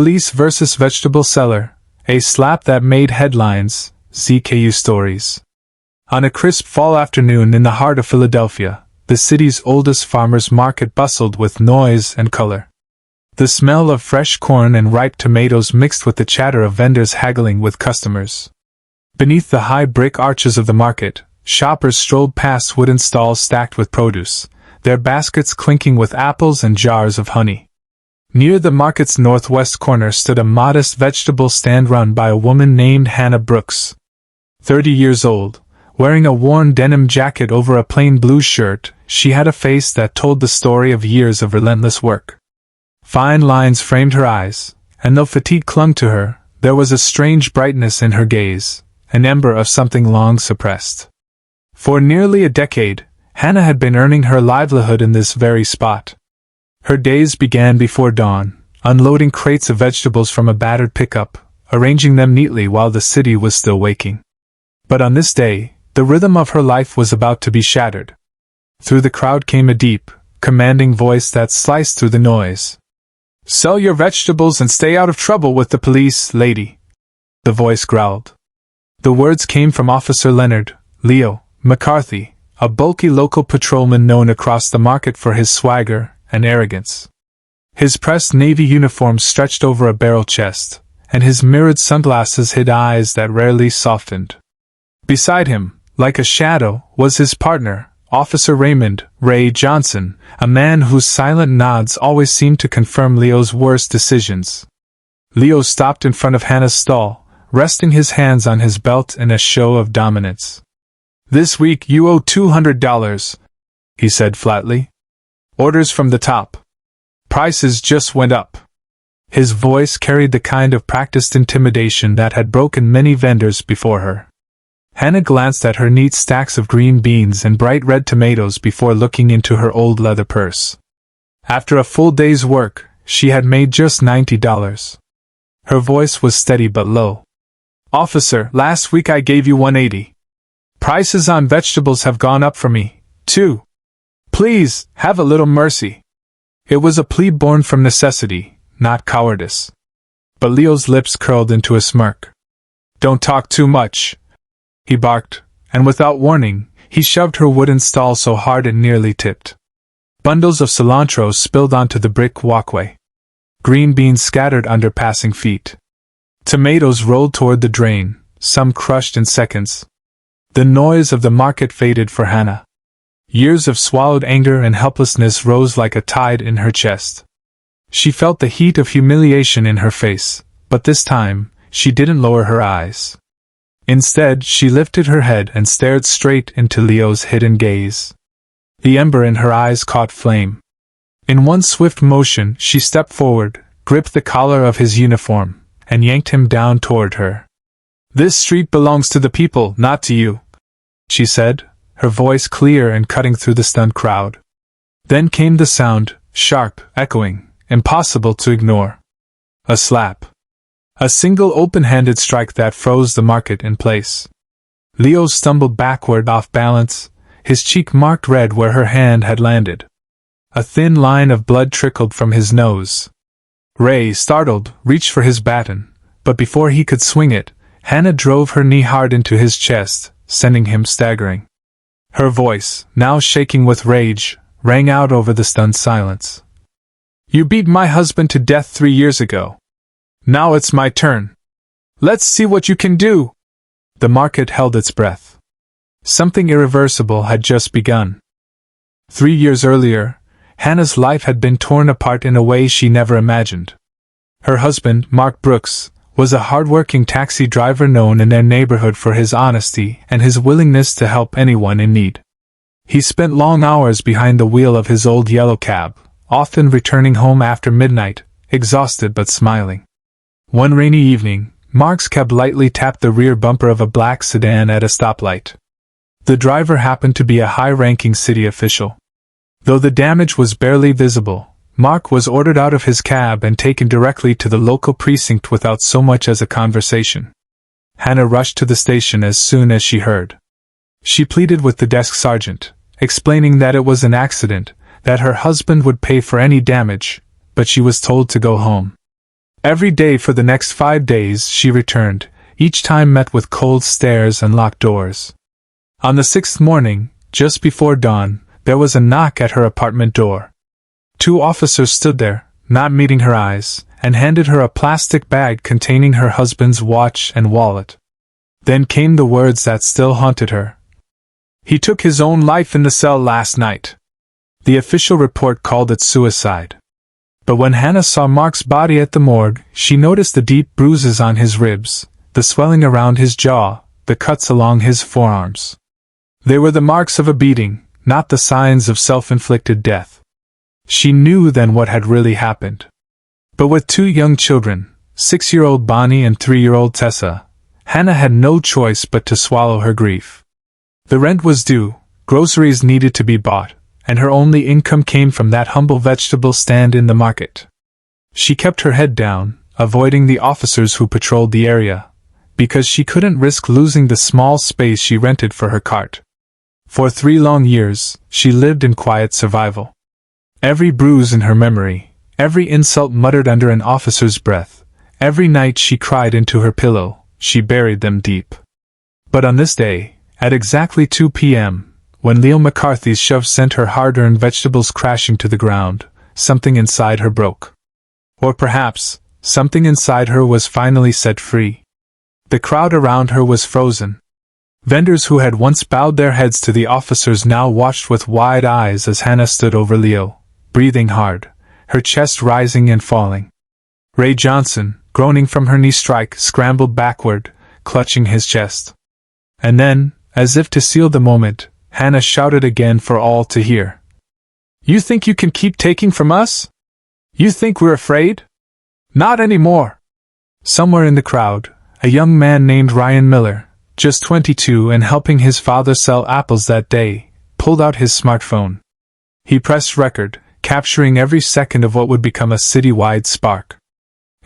Police versus vegetable seller, a slap that made headlines, ZKU stories. On a crisp fall afternoon in the heart of Philadelphia, the city's oldest farmers' market bustled with noise and color. The smell of fresh corn and ripe tomatoes mixed with the chatter of vendors haggling with customers. Beneath the high brick arches of the market, shoppers strolled past wooden stalls stacked with produce, their baskets clinking with apples and jars of honey. Near the market's northwest corner stood a modest vegetable stand run by a woman named Hannah Brooks. 30 years old, wearing a worn denim jacket over a plain blue shirt, she had a face that told the story of years of relentless work. Fine lines framed her eyes, and though fatigue clung to her, there was a strange brightness in her gaze, an ember of something long suppressed. For nearly a decade, Hannah had been earning her livelihood in this very spot. Her days began before dawn, unloading crates of vegetables from a battered pickup, arranging them neatly while the city was still waking. But on this day, the rhythm of her life was about to be shattered. Through the crowd came a deep, commanding voice that sliced through the noise. "Sell your vegetables and stay out of trouble with the police, lady," the voice growled. The words came from Officer Leonard, Leo, McCarthy, a bulky local patrolman known across the market for his swagger and arrogance. His pressed navy uniform stretched over a barrel chest, and his mirrored sunglasses hid eyes that rarely softened. Beside him, like a shadow, was his partner, Officer Raymond Ray Johnson, a man whose silent nods always seemed to confirm Leo's worst decisions. Leo stopped in front of Hannah's stall, resting his hands on his belt in a show of dominance. "This week you owe $200, he said flatly. "Orders from the top. Prices just went up." His voice carried the kind of practiced intimidation that had broken many vendors before her. Hannah glanced at her neat stacks of green beans and bright red tomatoes before looking into her old leather purse. After a full day's work, she had made just $90. Her voice was steady but low. "Officer, last week I gave you $180. Prices on vegetables have gone up for me, too. Please, have a little mercy." It was a plea born from necessity, not cowardice. But Leo's lips curled into a smirk. "Don't talk too much," he barked, and without warning, he shoved her wooden stall so hard it nearly tipped. Bundles of cilantro spilled onto the brick walkway. Green beans scattered under passing feet. Tomatoes rolled toward the drain, some crushed in seconds. The noise of the market faded for Hannah. Years of swallowed anger and helplessness rose like a tide in her chest. She felt the heat of humiliation in her face, but this time, she didn't lower her eyes. Instead, she lifted her head and stared straight into Leo's hidden gaze. The ember in her eyes caught flame. In one swift motion, she stepped forward, gripped the collar of his uniform, and yanked him down toward her. "This street belongs to the people, not to you," she said, her voice clear and cutting through the stunned crowd. Then came the sound, sharp, echoing, impossible to ignore. A slap. A single open-handed strike that froze the market in place. Leo stumbled backward off balance, his cheek marked red where her hand had landed. A thin line of blood trickled from his nose. Ray, startled, reached for his baton, but before he could swing it, Hannah drove her knee hard into his chest, sending him staggering. Her voice, now shaking with rage, rang out over the stunned silence. "You beat my husband to death 3 years ago. Now it's my turn. Let's see what you can do." The market held its breath. Something irreversible had just begun. 3 years earlier, Hannah's life had been torn apart in a way she never imagined. Her husband, Mark Brooks, was a hard-working taxi driver known in their neighborhood for his honesty and his willingness to help anyone in need. He spent long hours behind the wheel of his old yellow cab, often returning home after midnight, exhausted but smiling. One rainy evening, Mark's cab lightly tapped the rear bumper of a black sedan at a stoplight. The driver happened to be a high-ranking city official. Though the damage was barely visible, Mark was ordered out of his cab and taken directly to the local precinct without so much as a conversation. Hannah rushed to the station as soon as she heard. She pleaded with the desk sergeant, explaining that it was an accident, that her husband would pay for any damage, but she was told to go home. Every day for the next 5 days she returned, each time met with cold stares and locked doors. On the 6th morning, just before dawn, there was a knock at her apartment door. 2 officers stood there, not meeting her eyes, and handed her a plastic bag containing her husband's watch and wallet. Then came the words that still haunted her. "He took his own life in the cell last night." The official report called it suicide. But when Hannah saw Mark's body at the morgue, she noticed the deep bruises on his ribs, the swelling around his jaw, the cuts along his forearms. They were the marks of a beating, not the signs of self-inflicted death. She knew then what had really happened. But with 2 young children, 6-year-old Bonnie and 3-year-old Tessa, Hannah had no choice but to swallow her grief. The rent was due, groceries needed to be bought, and her only income came from that humble vegetable stand in the market. She kept her head down, avoiding the officers who patrolled the area, because she couldn't risk losing the small space she rented for her cart. For 3 long years, she lived in quiet survival. Every bruise in her memory, every insult muttered under an officer's breath, every night she cried into her pillow, she buried them deep. But on this day, at exactly 2 p.m., when Leo McCarthy's shove sent her hard-earned vegetables crashing to the ground, something inside her broke. Or perhaps, something inside her was finally set free. The crowd around her was frozen. Vendors who had once bowed their heads to the officers now watched with wide eyes as Hannah stood over Leo, breathing hard, her chest rising and falling. Ray Johnson, groaning from her knee strike, scrambled backward, clutching his chest. And then, as if to seal the moment, Hannah shouted again for all to hear. "You think you can keep taking from us? You think we're afraid? Not anymore!" Somewhere in the crowd, a young man named Ryan Miller, just 22 and helping his father sell apples that day, pulled out his smartphone. He pressed record, capturing every second of what would become a citywide spark.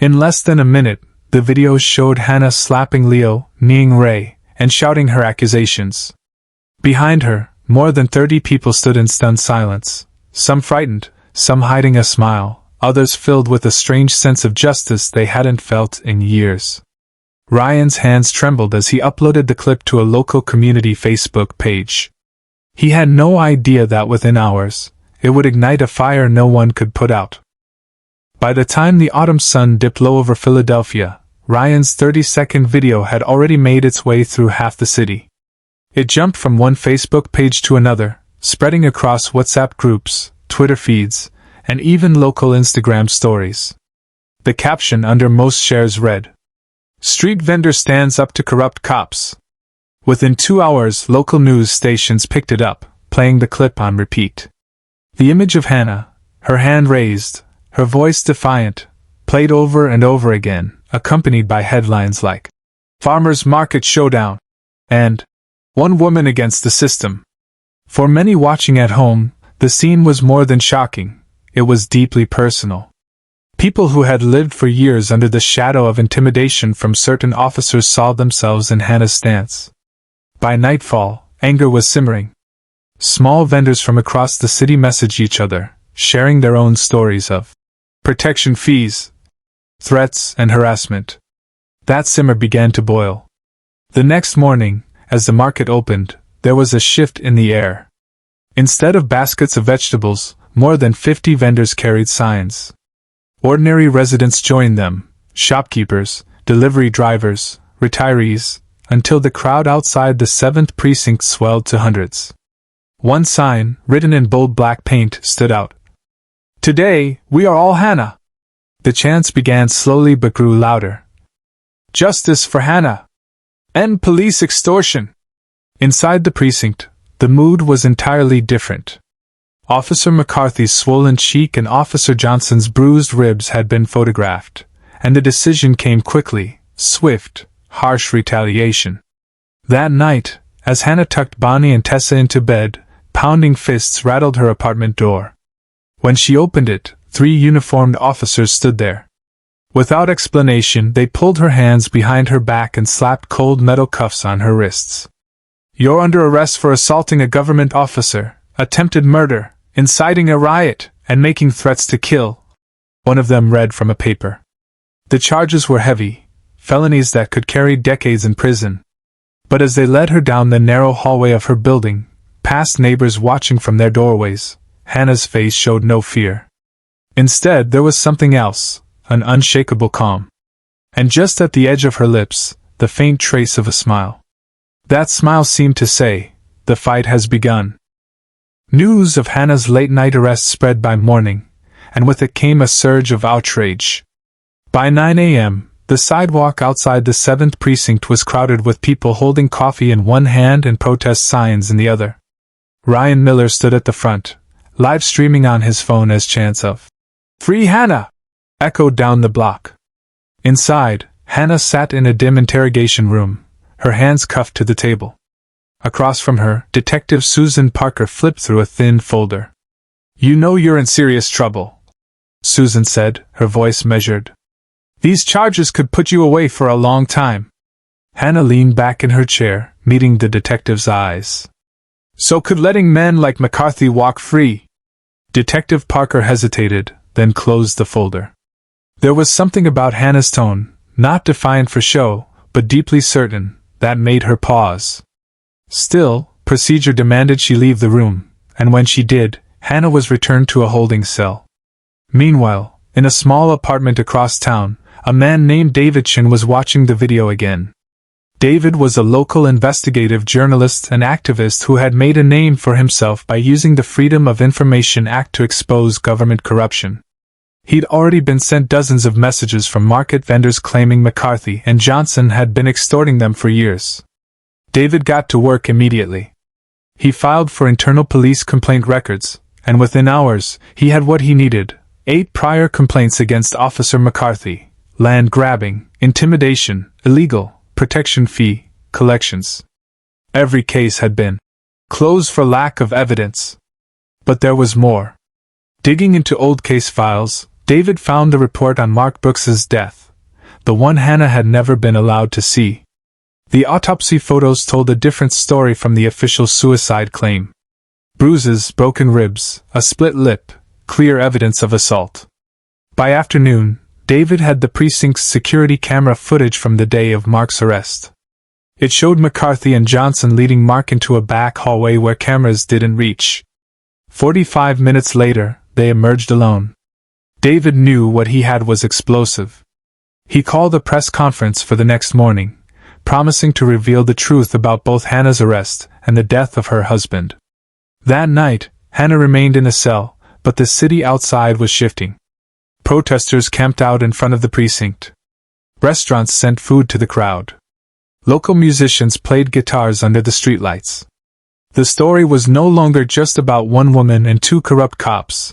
In less than a minute, the videos showed Hannah slapping Leo, kneeing Ray, and shouting her accusations. Behind her, more than 30 people stood in stunned silence, some frightened, some hiding a smile, others filled with a strange sense of justice they hadn't felt in years. Ryan's hands trembled as he uploaded the clip to a local community Facebook page. He had no idea that within hours, it would ignite a fire no one could put out. By the time the autumn sun dipped low over Philadelphia, Ryan's 30-second video had already made its way through half the city. It jumped from one Facebook page to another, spreading across WhatsApp groups, Twitter feeds, and even local Instagram stories. The caption under most shares read, "Street vendor stands up to corrupt cops." Within 2 hours, local news stations picked it up, playing the clip on repeat. The image of Hannah, her hand raised, her voice defiant, played over and over again, accompanied by headlines like, "Farmers Market Showdown," and "One Woman Against the System." For many watching at home, the scene was more than shocking, it was deeply personal. People who had lived for years under the shadow of intimidation from certain officers saw themselves in Hannah's stance. By nightfall, anger was simmering. Small vendors from across the city messaged each other, sharing their own stories of protection fees, threats, and harassment. That simmer began to boil. The next morning, as the market opened, there was a shift in the air. Instead of baskets of vegetables, more than 50 vendors carried signs. Ordinary residents joined them, shopkeepers, delivery drivers, retirees, until the crowd outside the 7th precinct swelled to hundreds. One sign, written in bold black paint, stood out. "Today, we are all Hannah." The chants began slowly but grew louder. "Justice for Hannah! End police extortion!" Inside the precinct, the mood was entirely different. Officer McCarthy's swollen cheek and Officer Johnson's bruised ribs had been photographed, and the decision came quickly, swift, harsh retaliation. That night, as Hannah tucked Bonnie and Tessa into bed, pounding fists rattled her apartment door. When she opened it, 3 uniformed officers stood there. Without explanation, they pulled her hands behind her back and slapped cold metal cuffs on her wrists. "You're under arrest for assaulting a government officer, attempted murder, inciting a riot, and making threats to kill," one of them read from a paper. The charges were heavy, felonies that could carry decades in prison. But as they led her down the narrow hallway of her building, past neighbors watching from their doorways, Hannah's face showed no fear. Instead, there was something else, an unshakable calm. And just at the edge of her lips, the faint trace of a smile. That smile seemed to say, "The fight has begun." News of Hannah's late-night arrest spread by morning, and with it came a surge of outrage. By 9 a.m., the sidewalk outside the 7th precinct was crowded with people holding coffee in one hand and protest signs in the other. Ryan Miller stood at the front, live streaming on his phone as chants of "Free Hannah!" echoed down the block. Inside, Hannah sat in a dim interrogation room, her hands cuffed to the table. Across from her, Detective Susan Parker flipped through a thin folder. "You know you're in serious trouble," Susan said, her voice measured. "These charges could put you away for a long time." Hannah leaned back in her chair, meeting the detective's eyes. "So could letting men like McCarthy walk free." Detective Parker hesitated, then closed the folder. There was something about Hannah's tone, not defiant for show, but deeply certain, that made her pause. Still, procedure demanded she leave the room, and when she did, Hannah was returned to a holding cell. Meanwhile, in a small apartment across town, a man named David Chin was watching the video again. David was a local investigative journalist and activist who had made a name for himself by using the Freedom of Information Act to expose government corruption. He'd already been sent dozens of messages from market vendors claiming McCarthy and Johnson had been extorting them for years. David got to work immediately. He filed for internal police complaint records, and within hours, he had what he needed: 8 prior complaints against Officer McCarthy: land grabbing, intimidation, illegal, protection fee, collections. Every case had been closed for lack of evidence. But there was more. Digging into old case files, David found the report on Mark Brooks's death, the one Hannah had never been allowed to see. The autopsy photos told a different story from the official suicide claim. Bruises, broken ribs, a split lip, clear evidence of assault. By afternoon, David had the precinct's security camera footage from the day of Mark's arrest. It showed McCarthy and Johnson leading Mark into a back hallway where cameras didn't reach. 45 minutes later, they emerged alone. David knew what he had was explosive. He called a press conference for the next morning, promising to reveal the truth about both Hannah's arrest and the death of her husband. That night, Hannah remained in a cell, but the city outside was shifting. Protesters camped out in front of the precinct. Restaurants sent food to the crowd. Local musicians played guitars under the streetlights. The story was no longer just about one woman and 2 corrupt cops.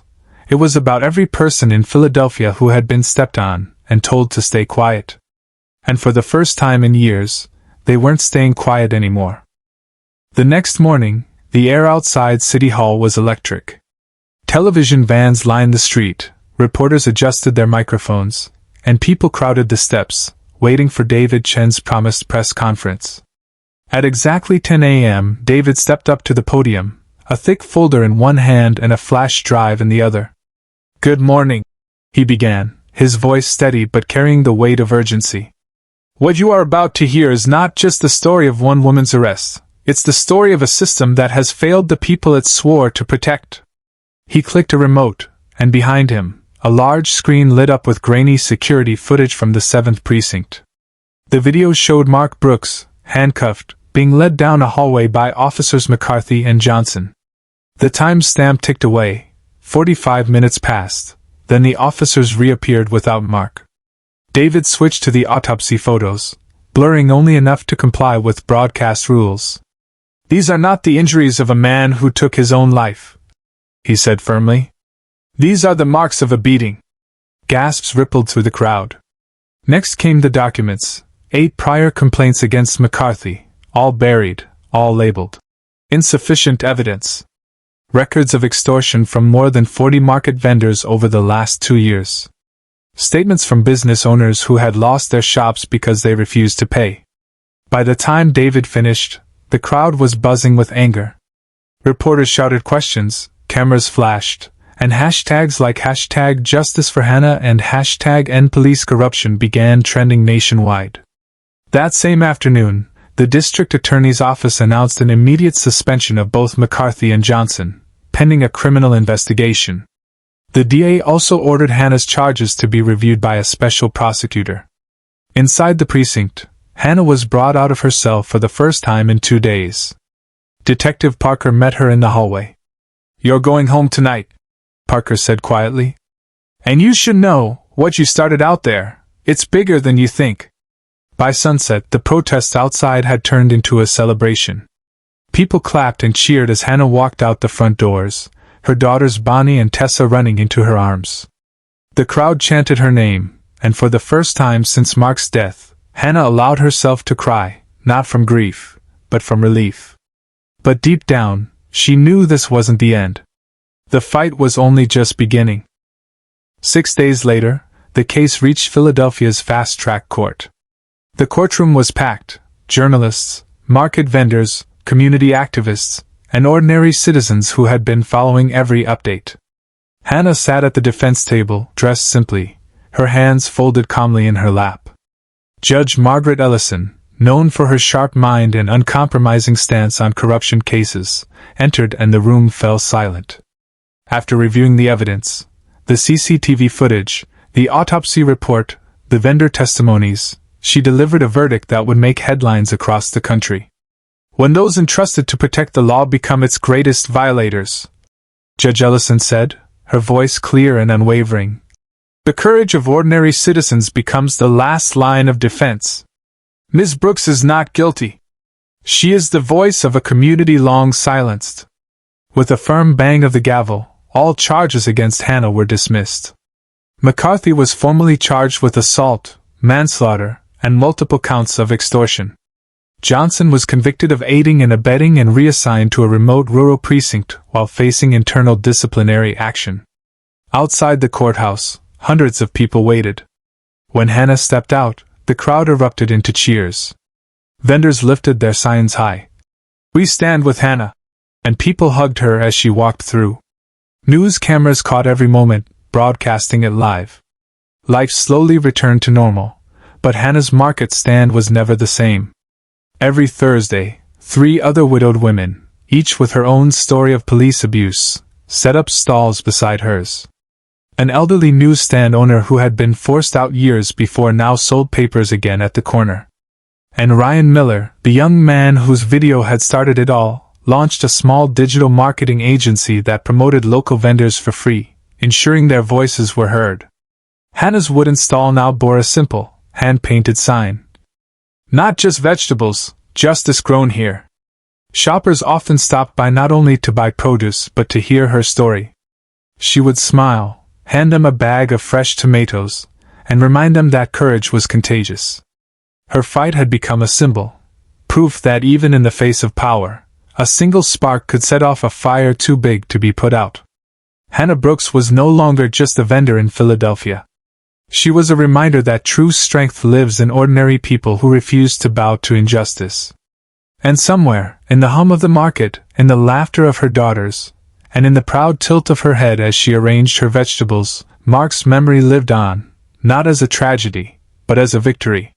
It was about every person in Philadelphia who had been stepped on and told to stay quiet. And for the first time in years, they weren't staying quiet anymore. The next morning, the air outside City Hall was electric. Television vans lined the street, reporters adjusted their microphones, and people crowded the steps, waiting for David Chen's promised press conference. At exactly 10 a.m., David stepped up to the podium, a thick folder in one hand and a flash drive in the other. "Good morning," he began, his voice steady but carrying the weight of urgency. "What you are about to hear is not just the story of one woman's arrest. It's the story of a system that has failed the people it swore to protect." He clicked a remote, and behind him, a large screen lit up with grainy security footage from the 7th precinct. The video showed Mark Brooks, handcuffed, being led down a hallway by officers McCarthy and Johnson. The timestamp ticked away. 45 minutes passed, then the officers reappeared without Mark. David switched to the autopsy photos, blurring only enough to comply with broadcast rules. "These are not the injuries of a man who took his own life," he said firmly. "These are the marks of a beating." Gasps rippled through the crowd. Next came the documents, 8 prior complaints against McCarthy, all buried, all labeled insufficient evidence. Records of extortion from more than 40 market vendors over the last 2 years. Statements from business owners who had lost their shops because they refused to pay. By the time David finished, the crowd was buzzing with anger. Reporters shouted questions, cameras flashed, and hashtags like hashtag Justice for Hannah and hashtag End Police Corruption began trending nationwide. That same afternoon, the district attorney's office announced an immediate suspension of both McCarthy and Johnson, pending a criminal investigation. The DA also ordered Hannah's charges to be reviewed by a special prosecutor. Inside the precinct, Hannah was brought out of her cell for the first time in 2 days. Detective Parker met her in the hallway. "You're going home tonight," Parker said quietly. "And you should know, what you started out there, it's bigger than you think." By sunset, the protests outside had turned into a celebration. People clapped and cheered as Hannah walked out the front doors, her daughters Bonnie and Tessa running into her arms. The crowd chanted her name, and for the first time since Mark's death, Hannah allowed herself to cry, not from grief, but from relief. But deep down, she knew this wasn't the end. The fight was only just beginning. 6 days later, the case reached Philadelphia's fast-track court. The courtroom was packed. Journalists, market vendors, community activists, and ordinary citizens who had been following every update. Hannah sat at the defense table, dressed simply, her hands folded calmly in her lap. Judge Margaret Ellison, known for her sharp mind and uncompromising stance on corruption cases, entered and the room fell silent. After reviewing the evidence, the CCTV footage, the autopsy report, the vendor testimonies, she delivered a verdict that would make headlines across the country. "When those entrusted to protect the law become its greatest violators," Judge Ellison said, her voice clear and unwavering, "the courage of ordinary citizens becomes the last line of defense. Ms. Brooks is not guilty. She is the voice of a community long silenced." With a firm bang of the gavel, all charges against Hannah were dismissed. McCarthy was formally charged with assault, manslaughter, and multiple counts of extortion. Johnson was convicted of aiding and abetting and reassigned to a remote rural precinct while facing internal disciplinary action. Outside the courthouse, hundreds of people waited. When Hannah stepped out, the crowd erupted into cheers. Vendors lifted their signs high. "We stand with Hannah," and people hugged her as she walked through. News cameras caught every moment, broadcasting it live. Life slowly returned to normal, but Hannah's market stand was never the same. Every Thursday, 3 other widowed women, each with her own story of police abuse, set up stalls beside hers. An elderly newsstand owner who had been forced out years before now sold papers again at the corner. And Ryan Miller, the young man whose video had started it all, launched a small digital marketing agency that promoted local vendors for free, ensuring their voices were heard. Hannah's wooden stall now bore a simple, hand-painted sign. "Not just vegetables, justice grown here." Shoppers often stopped by not only to buy produce but to hear her story. She would smile, hand them a bag of fresh tomatoes, and remind them that courage was contagious. Her fight had become a symbol, proof that even in the face of power, a single spark could set off a fire too big to be put out. Hannah Brooks was no longer just a vendor in Philadelphia. She was a reminder that true strength lives in ordinary people who refuse to bow to injustice. And somewhere, in the hum of the market, in the laughter of her daughters, and in the proud tilt of her head as she arranged her vegetables, Mark's memory lived on, not as a tragedy, but as a victory.